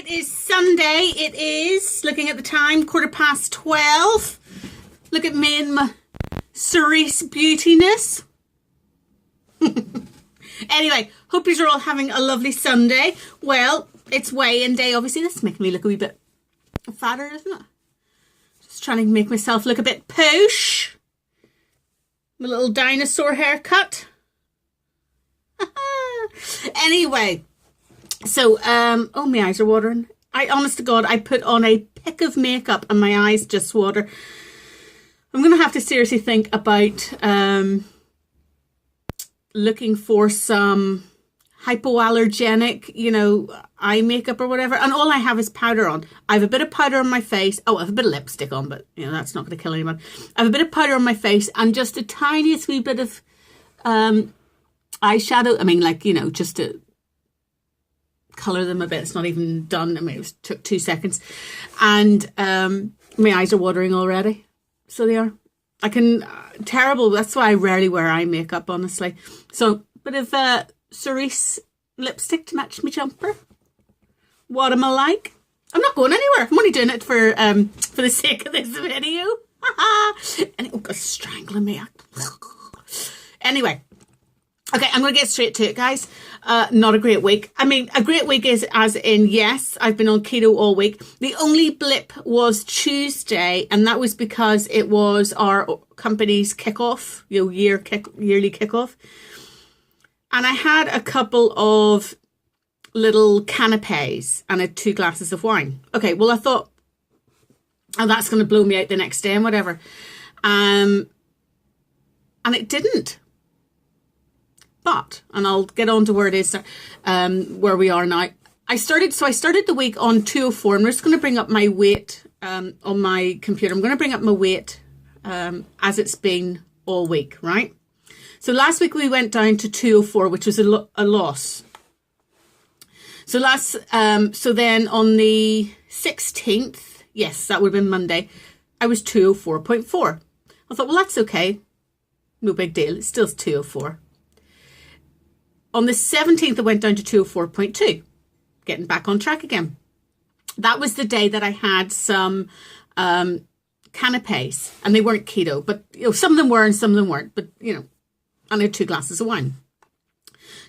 It is Sunday. It is, looking at the time, 12:15. Look at me and my cerise beautiness. Anyway, hope you're all having a lovely Sunday. Well, it's weigh-in day, obviously. That's making me look a wee bit fatter, isn't it? Just trying to make myself look a bit posh. My little dinosaur haircut. Anyway, so, oh, my eyes are watering. Honest to God, I put on a pick of makeup and my eyes just water. I'm going to have to seriously think about looking for some hypoallergenic, eye makeup or whatever. And all I have is powder on. I have a bit of powder on my face. Oh, I have a bit of lipstick on, but, that's not going to kill anyone. I have a bit of powder on my face and just a tiniest wee bit of eyeshadow. I mean, just to colour them a bit. It's not even done. I mean, took 2 seconds. And my eyes are watering already. So they are. Terrible. That's why I rarely wear eye makeup, honestly. So, bit of cerise lipstick to match my jumper. What am I like? I'm not going anywhere. I'm only doing it for the sake of this video. And it was strangling me. Anyway. Okay, I'm going to get straight to it, guys. Not a great week. I mean, a great week is as in, yes, I've been on keto all week. The only blip was Tuesday, and that was because it was our company's kickoff, yearly kickoff. And I had a couple of little canapes and I had 2 glasses of wine. Okay, well, I thought, oh, that's going to blow me out the next day and whatever. And it didn't. But, and I'll get on to where it is, where we are now. I started the week on 204. I'm just going to bring up my weight on my computer. I'm going to bring up my weight as it's been all week, right? So last week we went down to 204, which was a loss. So so then on the 16th, yes, that would have been Monday, I was 204.4. I thought, well, that's okay. No big deal. It's still 204. On the 17th, I went down to 204.2, getting back on track again. That was the day that I had some canapes, and they weren't keto, but some of them were and some of them weren't. But and I had 2 glasses of wine.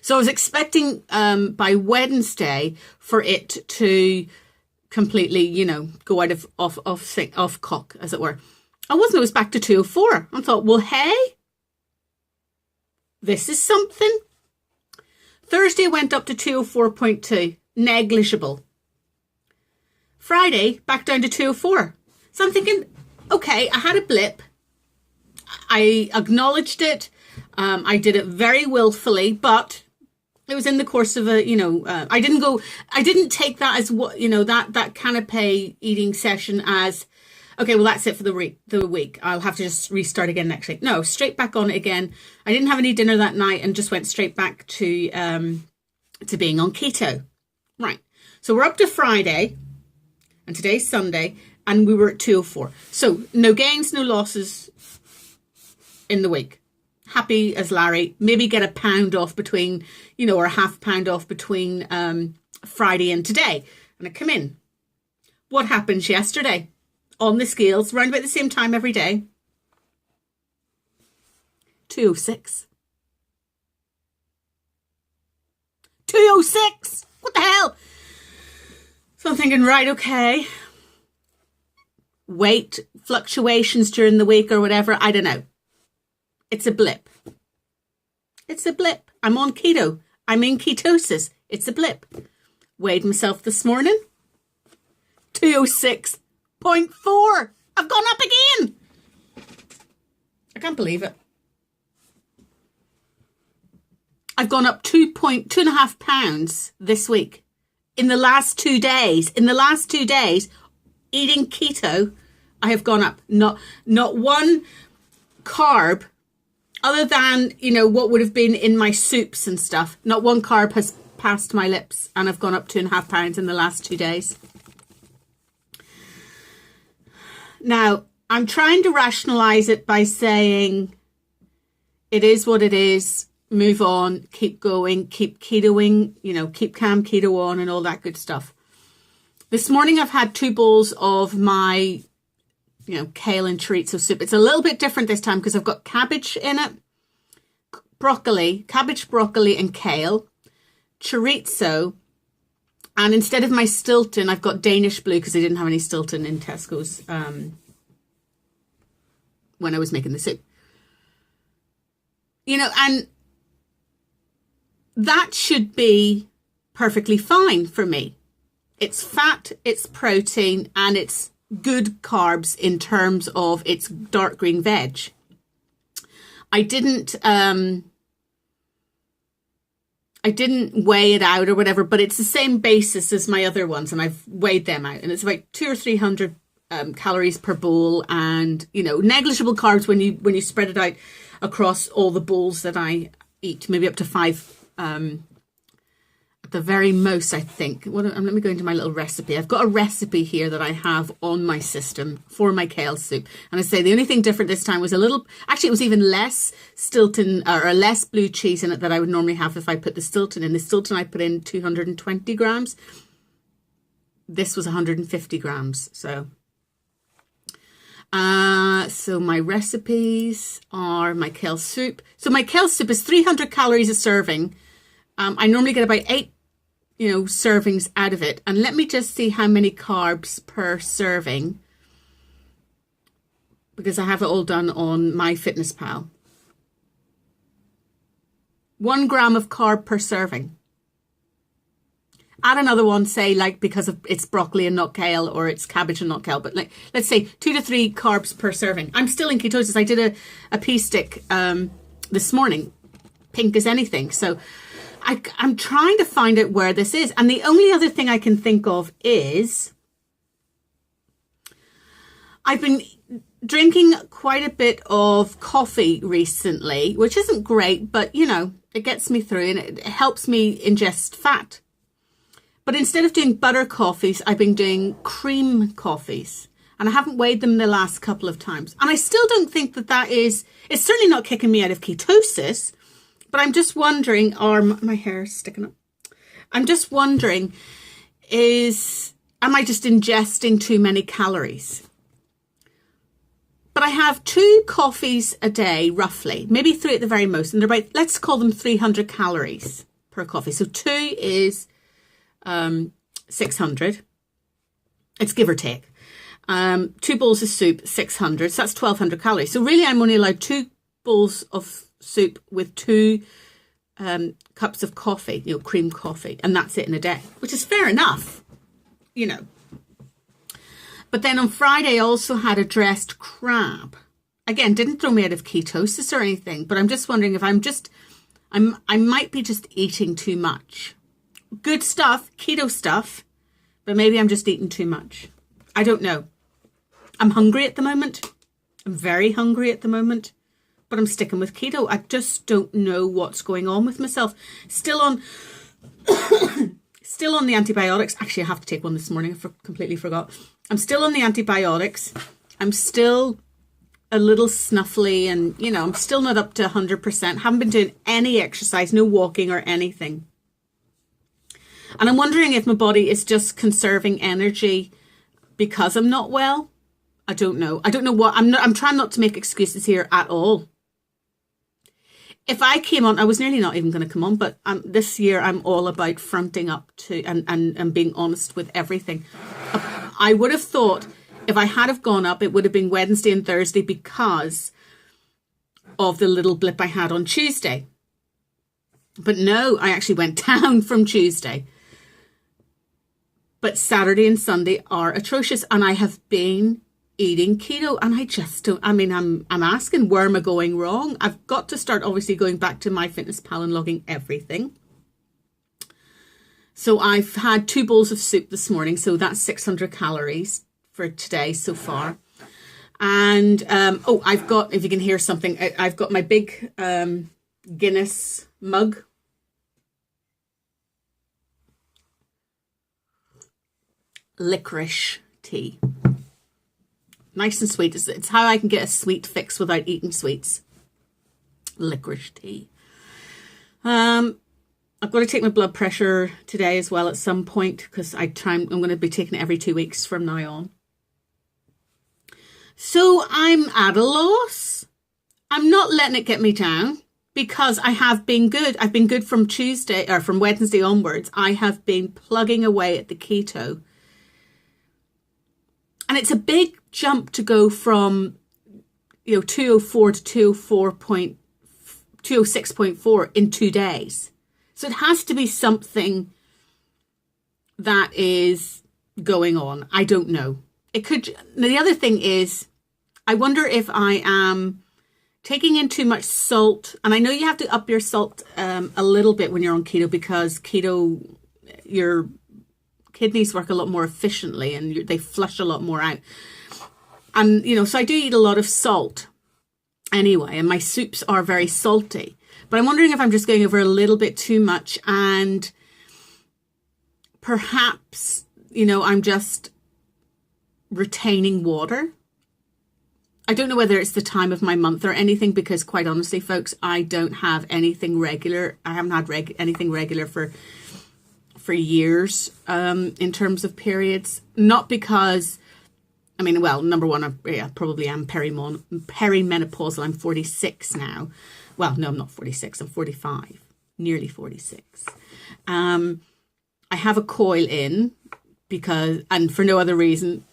So I was expecting by Wednesday for it to completely, go out off cock, as it were. I wasn't. It was back to 204. I thought, well, hey, this is something. Thursday went up to 204.2, negligible. Friday, back down to 204. So I'm thinking, okay, I had a blip. I acknowledged it. I did it very willfully, but it was in the course of I didn't take that as what, that canapé eating session as, okay, well, that's it for the week. I'll have to just restart again next week. No, straight back on it again. I didn't have any dinner that night and just went straight back to being on keto. Right. So we're up to Friday, and today's Sunday, and we were at 204. So no gains, no losses in the week. Happy as Larry. Maybe get a pound off between, or a half pound off between Friday and today. And I come in. What happened yesterday? On the scales, around about the same time every day. 206. 206! What the hell? So I'm thinking, right, okay. Weight fluctuations during the week or whatever, I don't know. It's a blip. It's a blip. I'm on keto. I'm in ketosis. It's a blip. Weighed myself this morning. 206. 0.4. I've gone up again. I can't believe it. I've gone up 2.5 pounds this week. In the last 2 days. In the last 2 days, eating keto, I have gone up. Not one carb, other than, what would have been in my soups and stuff. Not one carb has passed my lips, and I've gone up 2.5 pounds in the last 2 days. Now, I'm trying to rationalize it by saying it is what it is. Move on, keep going, keep ketoing, keep calm keto on and all that good stuff. This morning I've had 2 bowls of my, kale and chorizo soup. It's a little bit different this time because I've got cabbage in it, cabbage, broccoli and kale, chorizo, and instead of my Stilton, I've got Danish blue because I didn't have any Stilton in Tesco's when I was making the soup. And that should be perfectly fine for me. It's fat, it's protein, and it's good carbs in terms of its dark green veg. I didn't weigh it out or whatever, but it's the same basis as my other ones, and I've weighed them out, and it's about 200 or 300 calories per bowl, and negligible carbs when you spread it out across all the bowls that I eat, maybe up to 5 at the very most, I think. Let me go into my little recipe. I've got a recipe here that I have on my system for my kale soup. And I say the only thing different this time was it was even less Stilton or less blue cheese in it that I would normally have if I put the Stilton in. The Stilton I put in 220 grams. This was 150 grams. So my recipes are my kale soup. So my kale soup is 300 calories a serving. I normally get about 8, servings out of it. And let me just see how many carbs per serving, because I have it all done on MyFitnessPal. 1 gram of carb per serving. Add another one, say, because it's broccoli and not kale, or it's cabbage and not kale, but let's say 2 to 3 carbs per serving. I'm still in ketosis. I did a pea stick this morning, pink as anything. So I'm trying to find out where this is. And the only other thing I can think of is I've been drinking quite a bit of coffee recently, which isn't great, but, it gets me through and it helps me ingest fat. But instead of doing butter coffees, I've been doing cream coffees. And I haven't weighed them the last couple of times. And I still don't think it's certainly not kicking me out of ketosis. But I'm just wondering, my hair is sticking up. I'm just wondering, am I just ingesting too many calories? But I have 2 coffees a day, roughly, maybe 3 at the very most. And they're about, let's call them 300 calories per coffee. So 2 is 600. It's give or take. 2 bowls of soup, 600. So that's 1,200 calories. So really, I'm only allowed 2 bowls of soup with 2 cups of coffee, cream coffee, and that's it in a day, which is fair enough, But then on Friday, I also had a dressed crab. Again, didn't throw me out of ketosis or anything, but I'm just wondering if I might be just eating too much. Good stuff, keto stuff, but maybe I'm just eating too much. I don't know. I'm hungry at the moment. I'm very hungry at the moment. But I'm sticking with keto. I just don't know what's going on with myself. Still on the antibiotics. Actually, I have to take one this morning. I completely forgot. I'm still on the antibiotics. I'm still a little snuffly and, I'm still not up to 100%. Haven't been doing any exercise, no walking or anything. And I'm wondering if my body is just conserving energy because I'm not well. I don't know. I don't know what. I'm trying not to make excuses here at all. If I came on, I was nearly not even going to come on, but this year I'm all about fronting up to and being honest with everything. I would have thought if I had have gone up, it would have been Wednesday and Thursday because of the little blip I had on Tuesday. But no, I actually went down from Tuesday. But Saturday and Sunday are atrocious, and I have been eating keto, and I just don't. I'm asking, where am I going wrong? I've got to start obviously going back to MyFitnessPal and logging everything. So I've had 2 bowls of soup this morning, so that's 600 calories for today so far. And I've got, if you can hear something, I've got my big Guinness mug. Licorice tea. Nice and sweet. It's how I can get a sweet fix without eating sweets. Licorice tea. I've got to take my blood pressure today as well at some point, because I'm going to be taking it every 2 weeks from now on. So I'm at a loss. I'm not letting it get me down, because I have been good. I've been good from from Wednesday onwards. I have been plugging away at the keto. And it's a big jump to go from, 204 to 206.4 in 2 days. So it has to be something that is going on. I don't know. It could. The other thing is, I wonder if I am taking in too much salt. And I know you have to up your salt a little bit when you're on keto, because keto, your kidneys work a lot more efficiently and they flush a lot more out. And, so I do eat a lot of salt anyway, and my soups are very salty. But I'm wondering if I'm just going over a little bit too much, and perhaps, I'm just retaining water. I don't know whether it's the time of my month or anything, because quite honestly, folks, I don't have anything regular. I haven't had anything regular for years in terms of periods. Not because, number one, I probably am perimenopausal. I'm 46 now. Well, no, I'm not 46. I'm 45, nearly 46. I have a coil in and for no other reason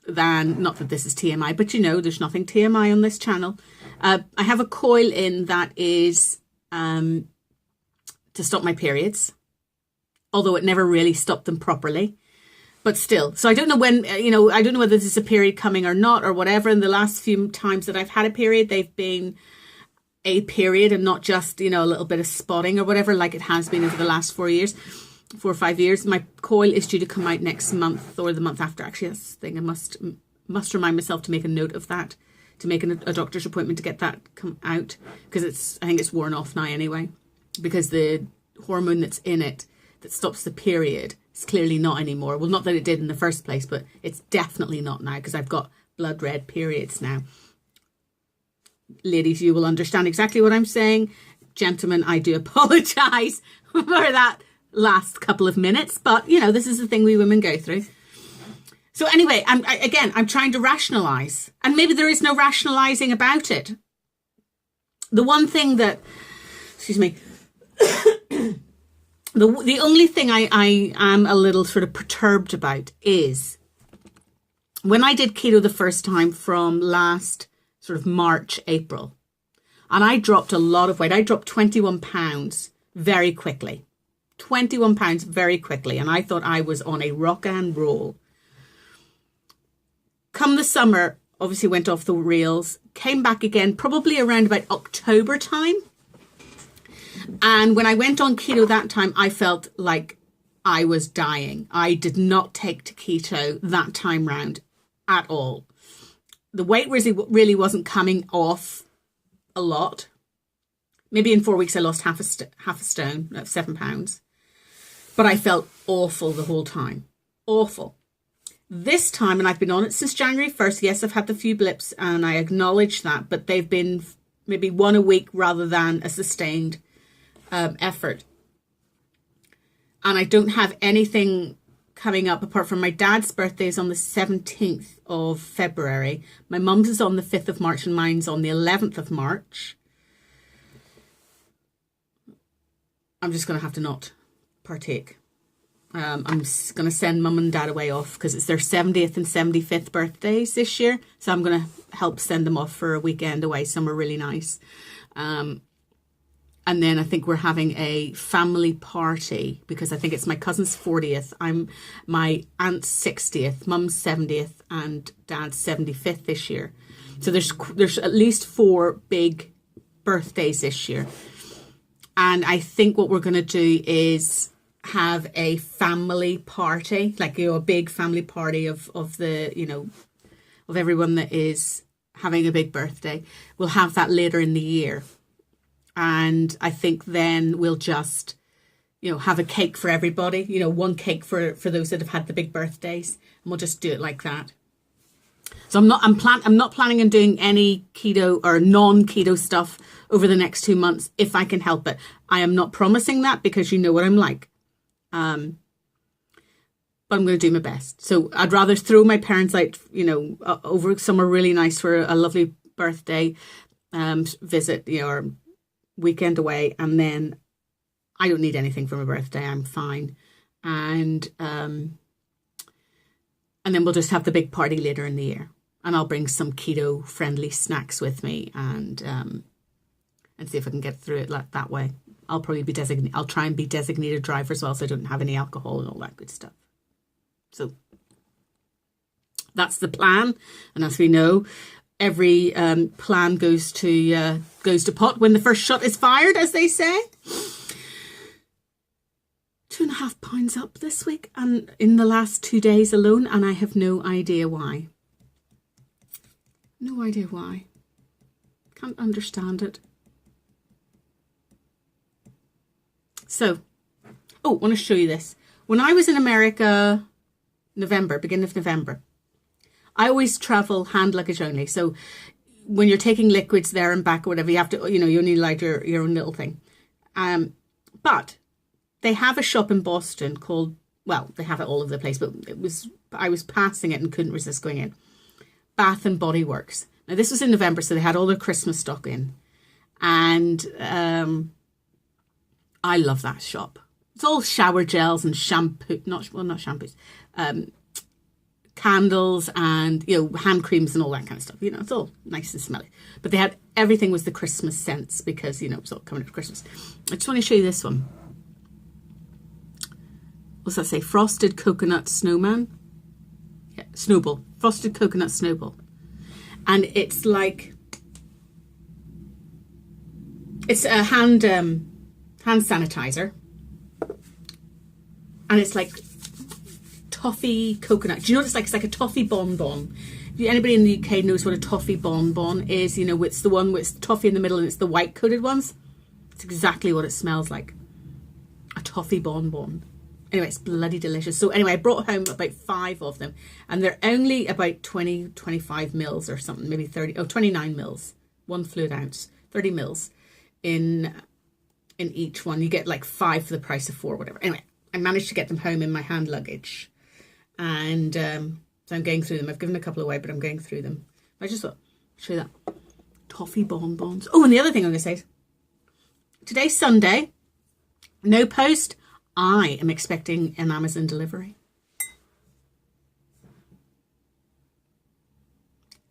than, not that this is TMI, but there's nothing TMI on this channel. I have a coil in that is to stop my periods, although it never really stopped them properly. But still, so I don't know when, I don't know whether there's a period coming or not or whatever. And the last few times that I've had a period, they've been a period and not just, a little bit of spotting or whatever, like it has been over the last 4 or 5 years. My coil is due to come out next month or the month after. Actually, that's the thing. I must remind myself to make a note of that, to make a doctor's appointment to get that come out, because I think it's worn off now anyway, because the hormone that's in it that stops the period is clearly not anymore. Well, not that it did in the first place, but it's definitely not now, because I've got blood red periods now. Ladies, you will understand exactly what I'm saying. Gentlemen, I do apologise for that last couple of minutes, but this is the thing we women go through. So anyway, I'm trying to rationalise, and maybe there is no rationalising about it. The one thing that, excuse me, the only thing I am a little sort of perturbed about is when I did keto the first time from last sort of March, April, and I dropped a lot of weight. I dropped 21 pounds very quickly. 21 pounds very quickly. And I thought I was on a rock and roll. Come the summer, obviously went off the rails, came back again, probably around about October time. And when I went on keto that time, I felt like I was dying. I did not take to keto that time round at all. The weight really wasn't coming off a lot. Maybe in 4 weeks I lost half a stone, 7 pounds. But I felt awful the whole time. Awful. This time, and I've been on it since January 1st. Yes, I've had the few blips and I acknowledge that, but they've been maybe one a week rather than a sustained effort. And I don't have anything coming up apart from my dad's birthday is on the 17th of February. My mum's is on the 5th of March and mine's on the 11th of March. I'm just going to have to not partake. I'm going to send mum and dad away off because it's their 70th and 75th birthdays this year. So I'm going to help send them off for a weekend away somewhere really nice. And then I think we're having a family party because I think it's my cousin's 40th. I'm my aunt's 60th, mum's 70th and dad's 75th this year. So there's at least 4 big birthdays this year. And I think what we're going to do is have a family party, like, a big family party of the, of everyone that is having a big birthday. We'll have that later in the year. And I think then we'll just, have a cake for everybody, one cake for those that have had the big birthdays. And we'll just do it like that. So I'm not planning on doing any keto or non-keto stuff over the next 2 months if I can help it. I am not promising that because you know what I'm like. But I'm going to do my best. So I'd rather throw my parents out, over somewhere really nice for a lovely birthday visit, or weekend away, and then I don't need anything for my birthday. I'm fine, and then we'll just have the big party later in the year, and I'll bring some keto friendly snacks with me, and see if I can get through it that way. I'll probably be I'll try and be designated driver as well, so I don't have any alcohol and all that good stuff. So that's the plan, and as we know, every plan goes to pot when the first shot is fired, as they say. 2.5 pounds up this week, and in the last 2 days alone, and I have no idea why. No idea why. Can't understand it. So, I want to show you this. When I was in America, beginning of November, I always travel hand luggage only. So when you're taking liquids there and back or whatever, you have to, you only like your own little thing. But they have a shop in Boston called, they have it all over the place, but I was passing it and couldn't resist going in. Bath and Body Works. Now this was in November, so they had all their Christmas stock in. And I love that shop. It's all shower gels and shampoo, not shampoos, candles and, hand creams and all that kind of stuff. It's all nice and smelly. But they had, everything was the Christmas scents because, it's all coming up to Christmas. I just want to show you this one. What's that say? Frosted Coconut Snowman? Yeah, Snowball. Frosted Coconut Snowball. And it's like, it's a hand sanitizer. And it's like toffee coconut. Do you know what it's like? It's like a toffee bonbon. Anybody in the UK knows what a toffee bonbon is, it's the one with toffee in the middle and it's the white coated ones. It's exactly what it smells like. A toffee bonbon. Anyway, it's bloody delicious. So anyway, I brought home about 5 of them, and they're only about 25 mils or something, maybe 29 mils, 1 fluid ounce, 30 mils in each one. You get like 5 for the price of 4, whatever. Anyway, I managed to get them home in my hand luggage, and so I'm going through them. I've given a couple away, but I'm going through them. I just thought, show you that. Toffee bonbons. Oh, and the other thing I'm going to say is, today's Sunday, no post. I am expecting an Amazon delivery.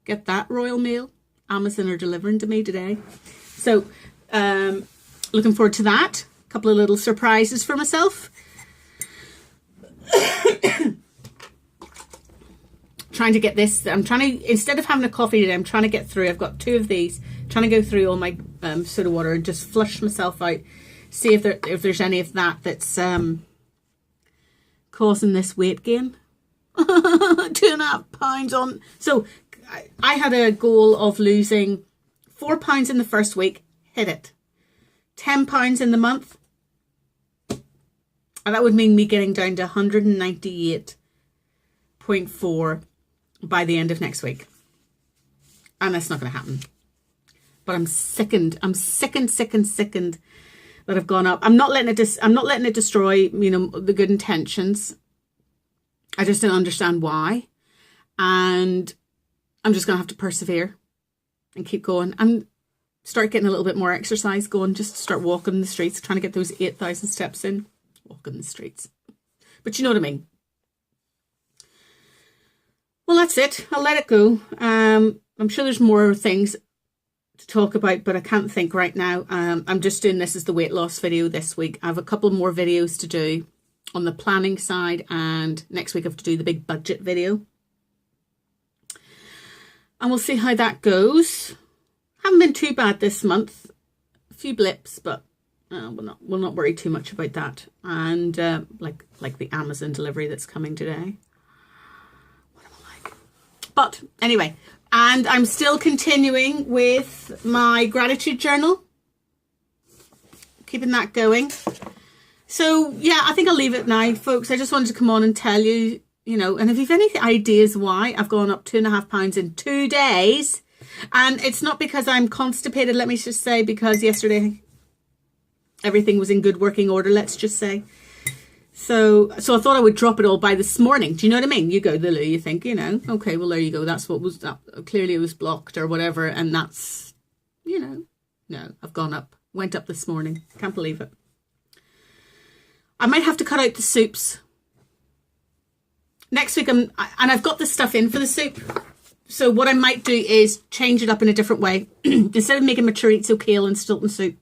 Get that, Royal Mail. Amazon are delivering to me today. So, looking forward to that. A couple of little surprises for myself. Trying to get this. Instead of having a coffee today, I'm trying to get through. I've got 2 of these. Trying to go through all my soda water and just flush myself out. See if there's any of that's causing this weight gain. 2.5 pounds on. So I had a goal of losing 4 pounds in the first week. Hit it. 10 pounds in the month. And that would mean me getting down to 198.4 by the end of next week. And that's not going to happen. But I'm sickened. I'm sickened that I've gone up. I'm not letting it destroy, the good intentions. I just don't understand why. And I'm just going to have to persevere and keep going and start getting a little bit more exercise going, just start walking the streets, trying to get those 8,000 steps in, walking the streets. But you know what I mean. Well, that's it. I'll let it go. I'm sure there's more things to talk about, but I can't think right now. I'm just doing this as the weight loss video this week. I have a couple more videos to do on the planning side, and next week I have to do the big budget video. And we'll see how that goes. Haven't been too bad this month. A few blips, but we'll not worry too much about that. And like the Amazon delivery that's coming today. What am I like? But anyway, and I'm still continuing with my gratitude journal. Keeping that going. So yeah, I think I'll leave it now, folks. I just wanted to come on and tell you you know, and if you've any ideas why I've gone up 2.5 pounds in 2 days, and it's not because I'm constipated, let me just say, because yesterday everything was in good working order, let's just say. So I thought I would drop it all by this morning. Do you know what I mean? You go to the loo, you think, you know, okay, well, there you go. That's what was that. Clearly it was blocked or whatever. And that's, you know, no, I've gone up, went up this morning. Can't believe it. I might have to cut out the soups. Next week, I've got the stuff in for the soup. So what I might do is change it up in a different way. Instead of making my chorizo, kale and Stilton soup,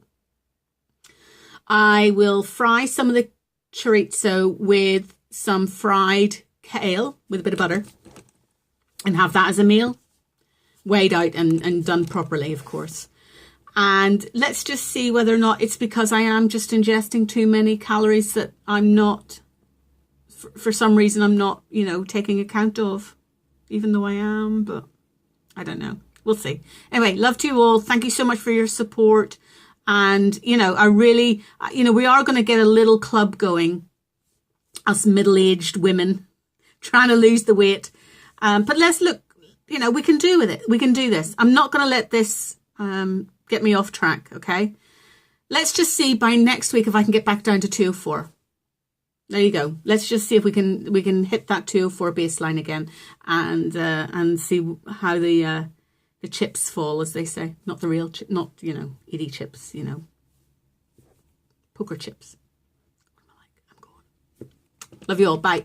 I will fry some of the chorizo with some fried kale with a bit of butter and have that as a meal, weighed out and done properly, of course. And let's just see whether or not it's because I am just ingesting too many calories that I'm not, for some reason, I'm not, you know, taking account of, even though I am, but I don't know. We'll see. Anyway, love to you all. Thank you so much for your support. And, you know, I really, you know, we are going to get a little club going, us middle-aged women trying to lose the weight. But let's look, you know, we can do with it. We can do this. I'm not going to let this get me off track, okay? Let's just see by next week if I can get back down to 204. There you go. Let's just see if we can hit that 204 baseline again and see how the chips fall, as they say. Not the real chip, not, you know, itty chips, you know. Poker chips. I'm going. Love you all. Bye.